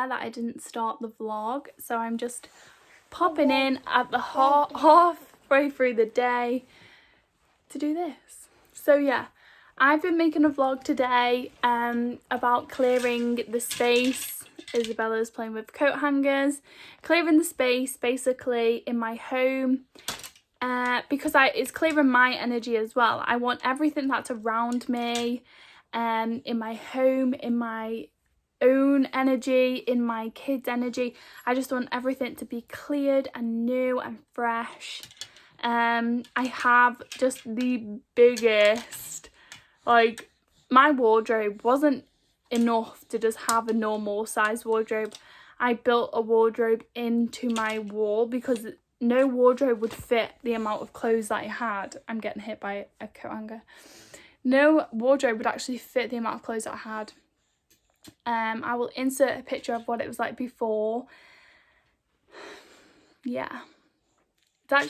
aware that I didn't start the vlog, so I'm just popping in at the halfway through the day to do this. So yeah, I've been making a vlog today about clearing the space. Isabella's playing with coat hangers, clearing the space basically in my home, because it's clearing my energy as well. I want everything that's around me, in my home, in my own energy, in my kids' energy. I just want everything to be cleared and new and fresh. I have just the biggest, like, my wardrobe wasn't enough to just have a normal size wardrobe. I built a wardrobe into my wall because no wardrobe would fit the amount of clothes that I had. I'm getting hit by a coat hanger. No wardrobe would actually fit the amount of clothes that I had. I will insert a picture of what it was like before. Yeah, I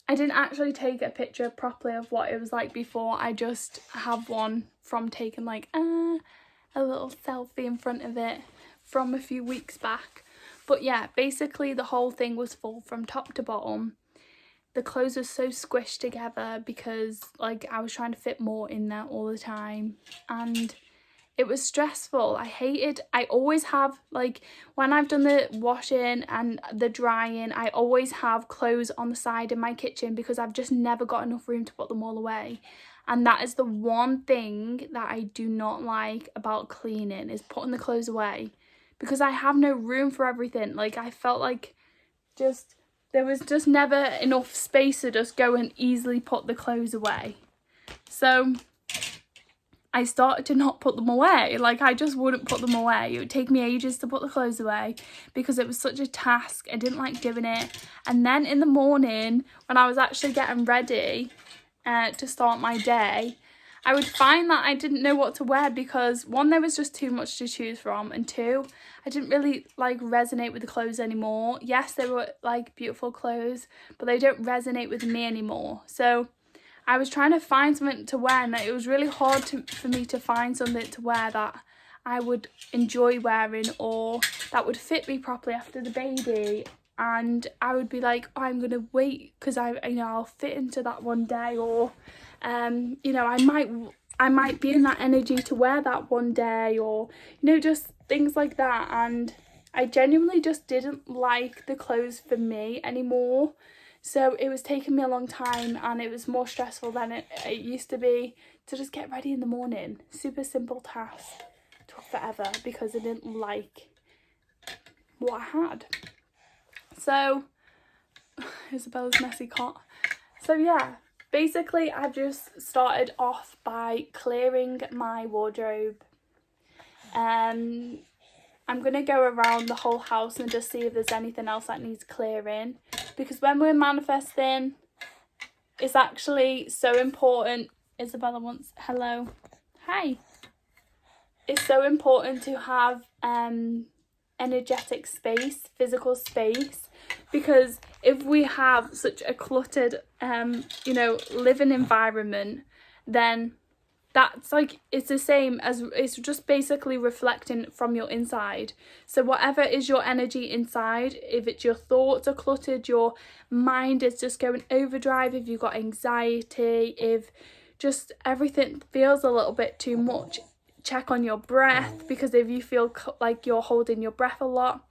didn't actually take a picture properly of what it was like before. I just have one from taking like a little selfie in front of it from a few weeks back. But yeah, basically the whole thing was full from top to bottom. The clothes were so squished together because like I was trying to fit more in there all the time, and it was stressful. I always have, like, when I've done the washing and the drying, I always have clothes on the side in my kitchen because I've just never got enough room to put them all away. And that is the one thing that I do not like about cleaning, is putting the clothes away, because I have no room for everything. Like, I felt like there was just never enough space to just go and easily put the clothes away. So I started to not put them away. Like, I just wouldn't put them away. It would take me ages to put the clothes away because it was such a task. I didn't like doing it. And then in the morning, when I was actually getting ready to start my day, I would find that I didn't know what to wear because, one, there was just too much to choose from, and two, I didn't really like resonate with the clothes anymore. Yes, they were like beautiful clothes, but they don't resonate with me anymore. So I was trying to find something to wear, and it was really hard for me to find something to wear that I would enjoy wearing or that would fit me properly after the baby. And I would be like, oh, I'm gonna wait because I'll fit into that one day, or I might be in that energy to wear that one day, or just things like that. And I genuinely just didn't like the clothes for me anymore. So it was taking me a long time, and it was more stressful than it used to be to just get ready in the morning. Super simple task. Took forever because I didn't like what I had. So, Isabella's messy cot. So yeah, basically I've just started off by clearing my wardrobe. I'm going to go around the whole house and just see if there's anything else that needs clearing. Because when we're manifesting, it's actually so important. Isabella wants hello. Hi. It's so important to have energetic space, physical space, because if we have such a cluttered living environment, then that's like, it's the same as, it's just basically reflecting from your inside. So whatever is your energy inside, if it's your thoughts are cluttered, your mind is just going overdrive, if you've got anxiety, if just everything feels a little bit too much, check on your breath, because if you feel like you're holding your breath a lot,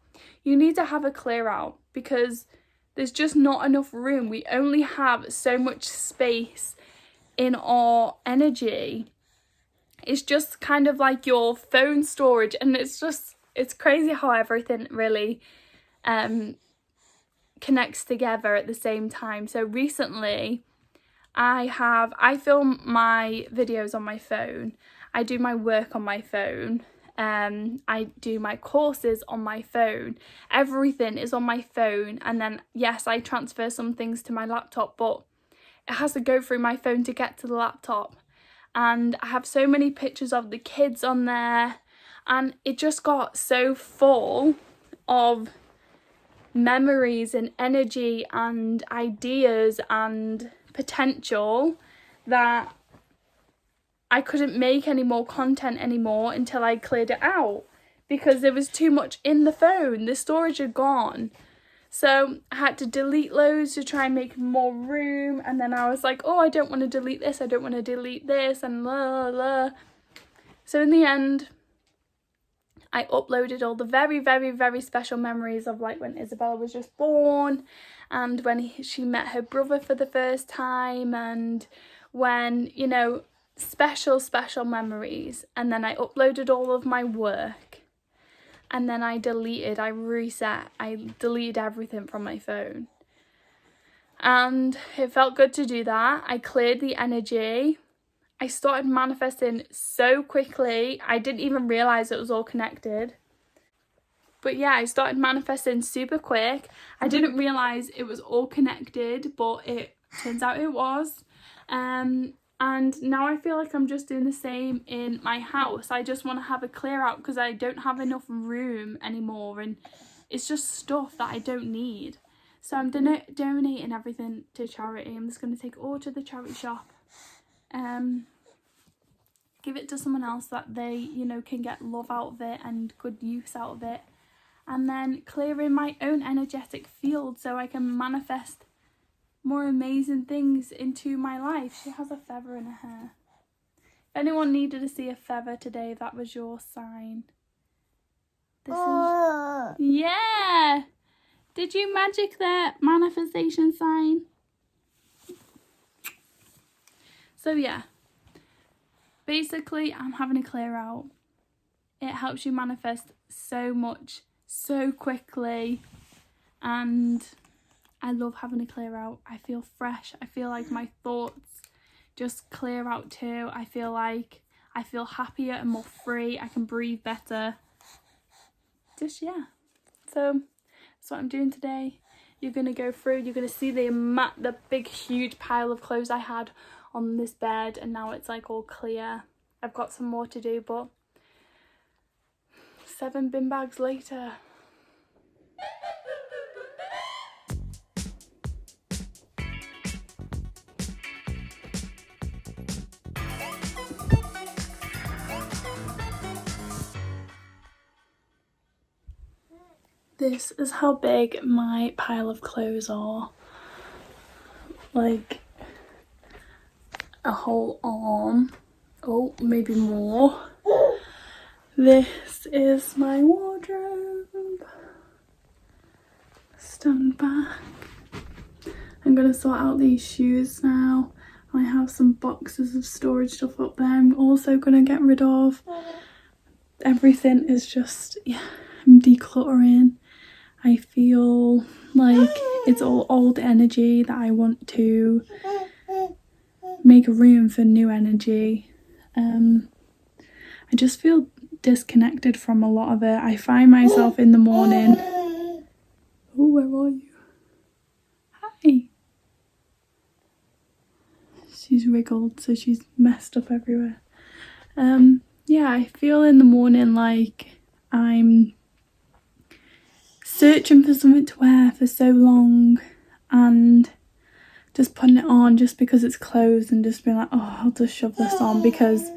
you need to have a clear out, because there's just not enough room. We only have so much space in our energy. It's just kind of like your phone storage, and it's crazy how everything really connects together at the same time. So recently I film my videos on my phone, I do my work on my phone, I do my courses on my phone, everything is on my phone. And then yes, I transfer some things to my laptop, but it has to go through my phone to get to the laptop. And I have so many pictures of the kids on there, and it just got so full of memories and energy and ideas and potential that I couldn't make any more content anymore until I cleared it out. because there was too much in the phone. The storage had gone. So I had to delete loads to try and make more room. And then I was like, oh, I don't want to delete this. I don't want to delete this, and blah, blah. So in the end, I uploaded all the very, very, very special memories of like when Isabella was just born, and when she met her brother for the first time, and when, you know, special memories. And then I uploaded all of my work, and then I deleted everything from my phone. And it felt good to do that. I cleared the energy. I started manifesting so quickly. I didn't even realise it was all connected. But yeah, I started manifesting super quick. I didn't realise it was all connected, but it turns out it was. And now I feel like I'm just doing the same in my house. I just want to have a clear out because I don't have enough room anymore, and it's just stuff that I don't need. So I'm donating everything to charity. I'm just going to take it all to the charity shop. Give it to someone else that they, you know, can get love out of it and good use out of it. And then clearing my own energetic field so I can manifest more amazing things into my life. She has a feather in her hair. If anyone needed to see a feather today, that was your sign. This is... Yeah! Did you magic that manifestation sign? So yeah. Basically, I'm having a clear out. It helps you manifest so much, so quickly. And I love having a clear out. I feel fresh. I feel like my thoughts just clear out too. I feel like I feel happier and more free. I can breathe better. Just, yeah. So that's what I'm doing today. You're going to go through. You're going to see the big, huge pile of clothes I had on this bed, and now it's like all clear. I've got some more to do, but 7 bin bags later. This is how big my pile of clothes are. Like a whole arm. Oh, maybe more. This is my wardrobe. Stand back. I'm going to sort out these shoes now. I have some boxes of storage stuff up there I'm also going to get rid of. Everything is just, yeah, I'm decluttering. I feel like it's all old energy that I want to make room for new energy. I just feel disconnected from a lot of it. I find myself in the morning. Oh, where are you? Hi. She's wriggled, so she's messed up everywhere. Yeah, I feel in the morning like I'm searching for something to wear for so long and just putting it on just because it's clothes and just being like, oh, I'll just shove this on because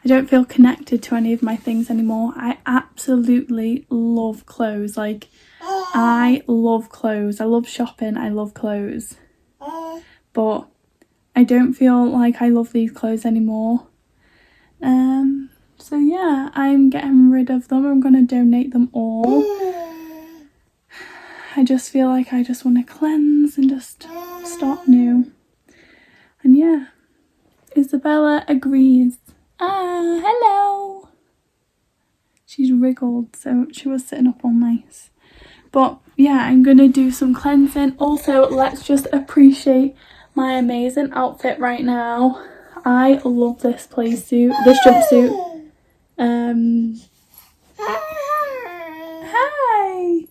I don't feel connected to any of my things anymore. I absolutely love clothes. Like, I love clothes. I love shopping. I love clothes. But I don't feel like I love these clothes anymore. So yeah, I'm getting rid of them. I'm going to donate them all. I just feel like I just want to cleanse and just start new. And yeah, Isabella agrees. Ah, hello. She's wriggled, so she was sitting up all nice. But yeah, I'm going to do some cleansing. Also, let's just appreciate my amazing outfit right now. I love this jumpsuit. Hi!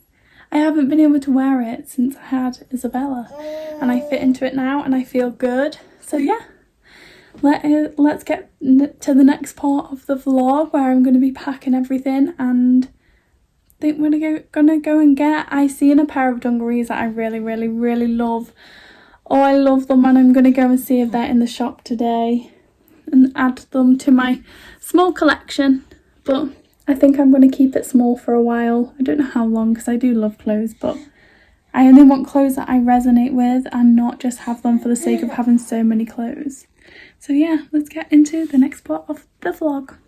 I haven't been able to wear it since I had Isabella, and I fit into it now and I feel good. So yeah, let's get to the next part of the vlog where I'm going to be packing everything, and I think we're gonna go and get, I seen a pair of dungarees that I really, really, really love. Oh, I love them, and I'm going to go and see if they're in the shop today and add them to my small collection. But I think I'm going to keep it small for a while. I don't know how long because I do love clothes, but I only want clothes that I resonate with and not just have them for the sake of having so many clothes. So yeah, let's get into the next part of the vlog.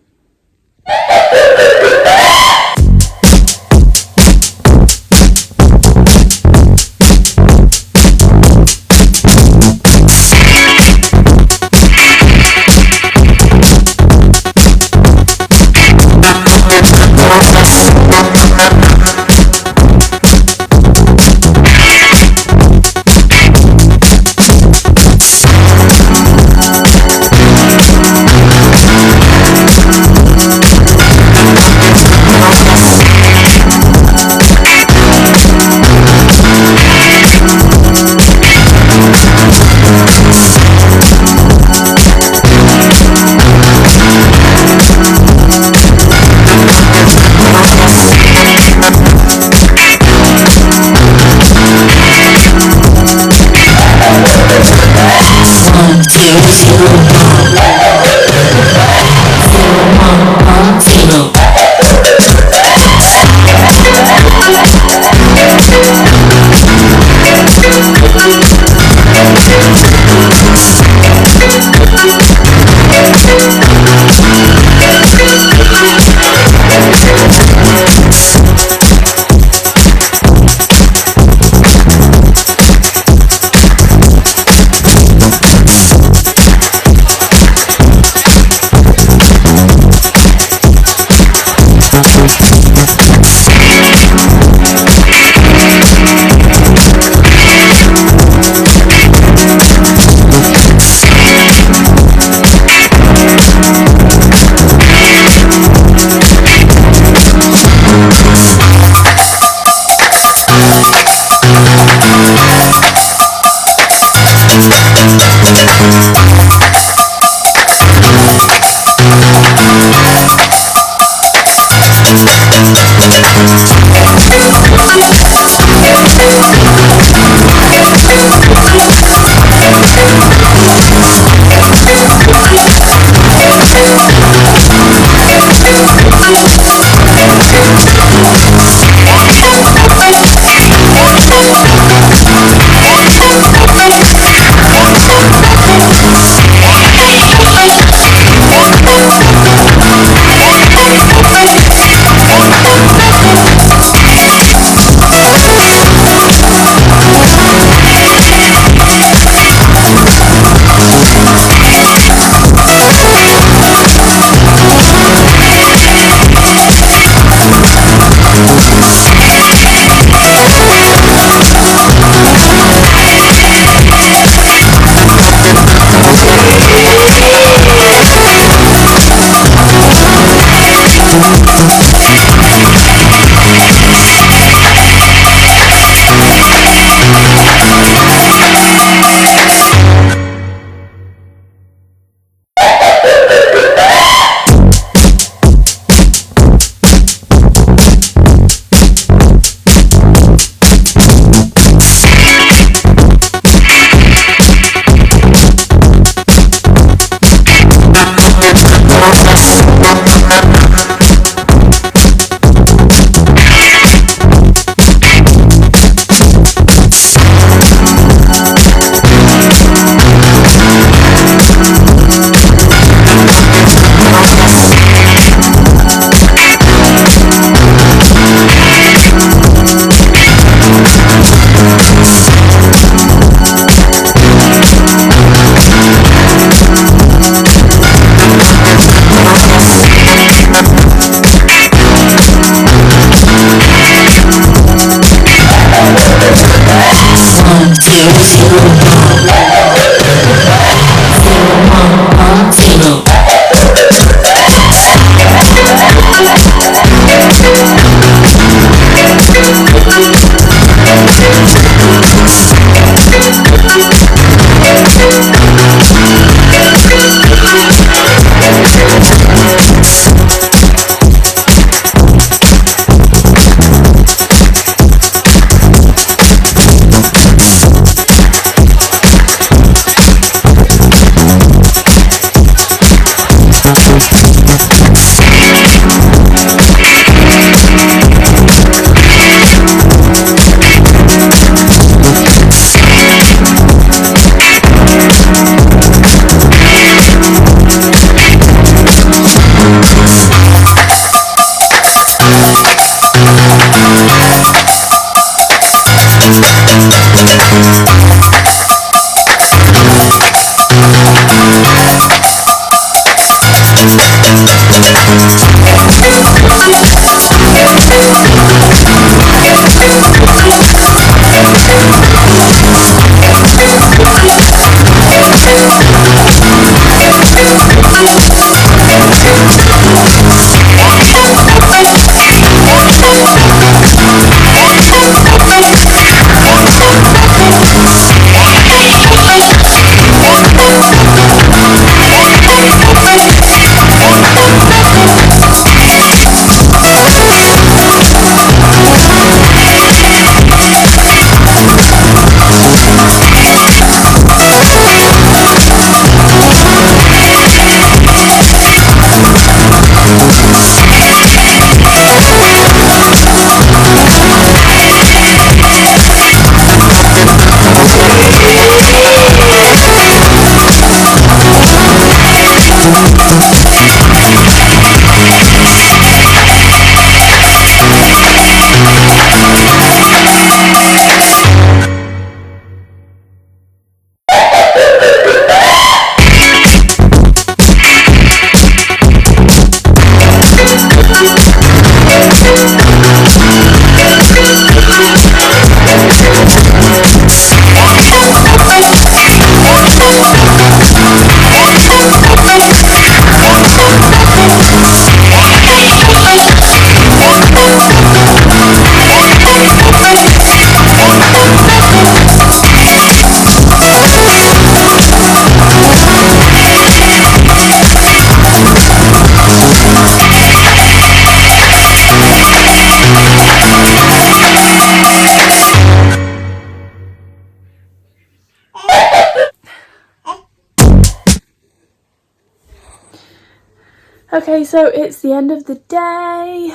Okay, so it's the end of the day.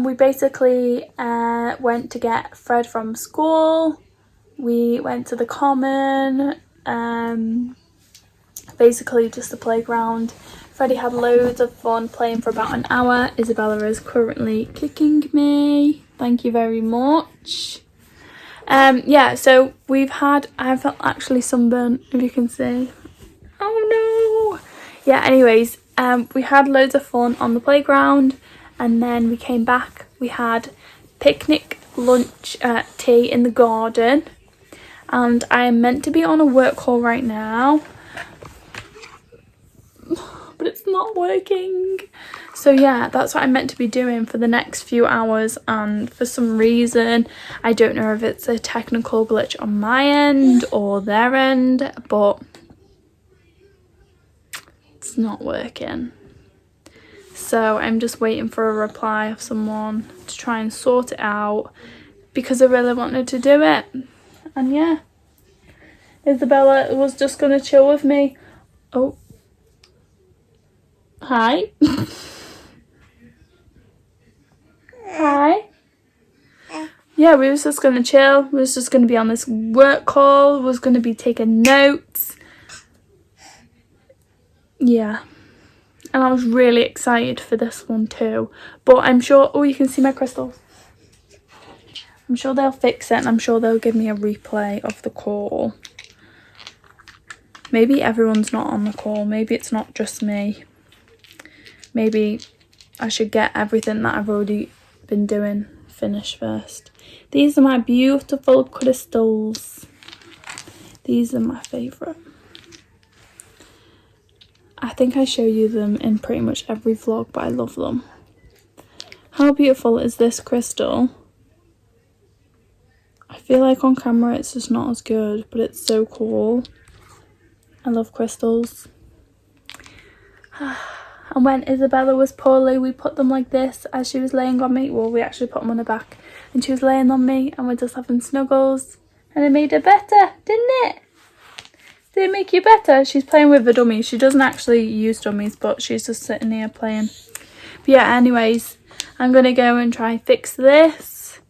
We basically went to get Fred from school. We went to the common, basically just the playground. Freddie had loads of fun playing for about an hour. Isabella is currently kicking me. Thank you very much. Yeah, so I've actually sunburned, if you can see. Oh no! Yeah, anyways, we had loads of fun on the playground, and then we came back. We had picnic, lunch, tea in the garden, and I am meant to be on a work call right now, but it's not working. So yeah, that's what I'm meant to be doing for the next few hours, and for some reason, I don't know if it's a technical glitch on my end or their end, but it's not working. So I'm just waiting for a reply of someone to try and sort it out, because I really wanted to do it. And yeah, Isabella was just gonna chill with me. Oh, hi. Hi. Yeah, we was just gonna chill. We was just gonna be on this work call. We was gonna be taking notes. Yeah. And I was really excited for this one too. But I'm sure, oh, you can see my crystals. I'm sure they'll fix it, and I'm sure they'll give me a replay of the call. Maybe everyone's not on the call. Maybe it's not just me. Maybe I should get everything that I've already been doing finished first. These are my beautiful crystals. These are my favourite. I think I show you them in pretty much every vlog, but I love them. How beautiful is this crystal? I feel like on camera it's just not as good, but it's so cool. I love crystals. And when Isabella was poorly, we put them like this as she was laying on me. Well, we actually put them on her back, and she was laying on me, and we're just having snuggles, and it made her better, didn't it? Did it make you better? She's playing with the dummies. She doesn't actually use dummies, but she's just sitting here playing. But yeah, anyways, I'm gonna go and try and fix this.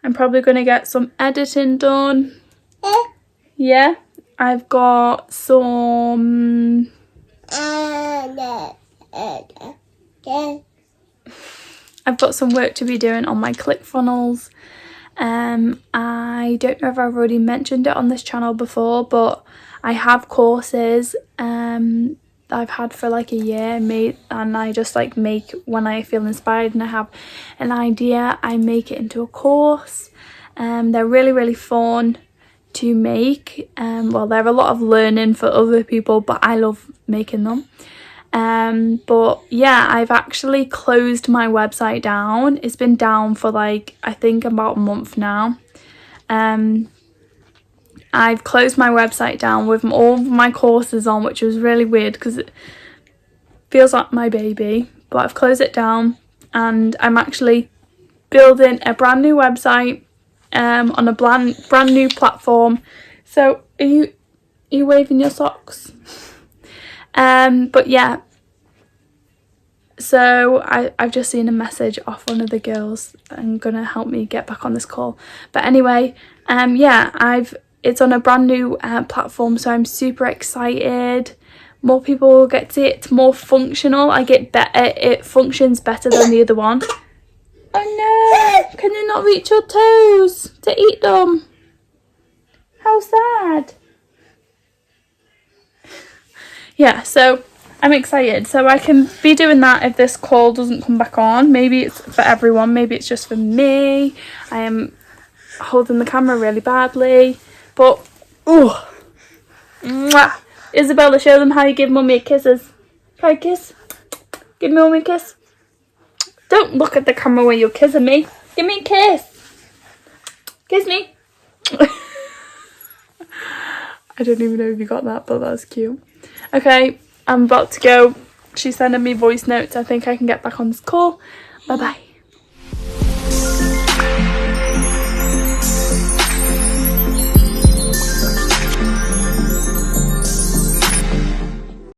I'm probably gonna get some editing done. Yeah, I've got some work to be doing on my ClickFunnels. I don't know if I've already mentioned it on this channel before, but I have courses I've had for like a year and I just like make when I feel inspired and I have an idea, I make it into a course. They're really fun to make. Well, they're a lot of learning for other people, but I love making them. But yeah, I've actually closed my website down. It's been down for like, I think about a month now. I've closed my website down with all of my courses on, which was really weird because it feels like my baby, but I've closed it down, and I'm actually building a brand new website on a brand new platform. So are you waving your socks? But yeah, so I've just seen a message off one of the girls and gonna help me get back on this call. But anyway, yeah, it's on a brand new platform, so I'm super excited. More people will get to it. It's more functional. It functions better than the other one. Oh no! Can you not reach your toes to eat them? How sad. Yeah, so I'm excited. So I can be doing that if this call doesn't come back on. Maybe it's for everyone. Maybe it's just for me. I am holding the camera really badly. But, ooh. Mwah. Isabella, show them how you give mummy kisses. Try a kiss. Give me mummy a kiss. Don't look at the camera when you're kissing me. Give me a kiss. Kiss me. I don't even know if you got that, but that's cute. Okay, I'm about to go. She's sending me voice notes. I think I can get back on this call. Bye bye.